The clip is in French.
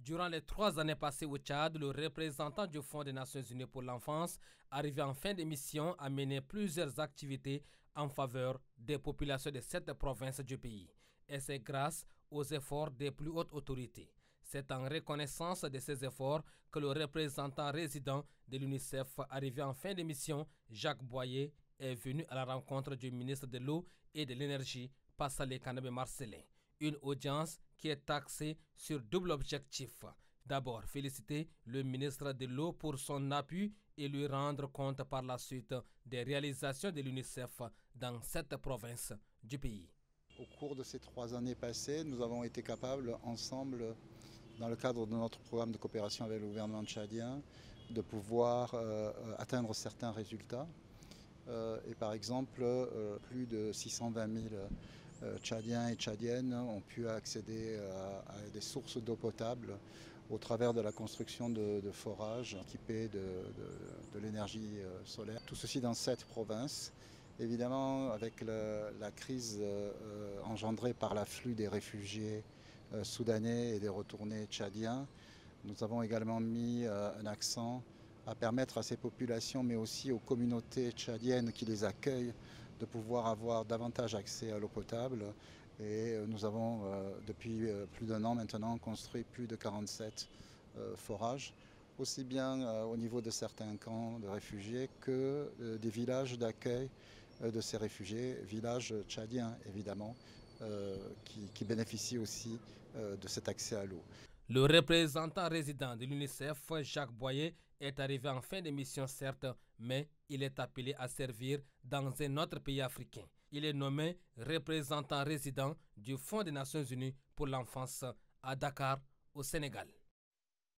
Durant les 3 années passées au Tchad, le représentant du Fonds des Nations Unies pour l'enfance, arrivé en fin de mission, a mené plusieurs activités en faveur des populations de cette province du pays. Et c'est grâce aux efforts des plus hautes autorités. C'est en reconnaissance de ces efforts que le représentant résident de l'UNICEF, arrivé en fin de mission, Jacques Boyer, est venu à la rencontre du ministre de l'Eau et de l'Énergie, Passalé Kanabé Marcellin. Une audience qui est axée sur double objectif. D'abord, féliciter le ministre de l'Eau pour son appui et lui rendre compte par la suite des réalisations de l'UNICEF dans cette province du pays. Au cours de ces 3 années passées, nous avons été capables ensemble, dans le cadre de notre programme de coopération avec le gouvernement tchadien, de pouvoir atteindre certains résultats. Et par exemple, plus de 620 000 Tchadiens et Tchadiennes ont pu accéder à des sources d'eau potable au travers de la construction de forages équipés de l'énergie solaire. Tout ceci dans 7 provinces. Évidemment, avec la crise engendrée par l'afflux des réfugiés soudanais et des retournés tchadiens, nous avons également mis un accent à permettre à ces populations, mais aussi aux communautés tchadiennes qui les accueillent, de pouvoir avoir davantage accès à l'eau potable. Et nous avons, depuis plus d'1 an maintenant, construit plus de 47 forages, aussi bien au niveau de certains camps de réfugiés que des villages d'accueil de ces réfugiés, villages tchadiens évidemment, qui bénéficient aussi de cet accès à l'eau. Le représentant résident de l'UNICEF, Jacques Boyer, est arrivé en fin de mission certes, mais il est appelé à servir dans un autre pays africain. Il est nommé représentant résident du Fonds des Nations Unies pour l'enfance à Dakar, au Sénégal.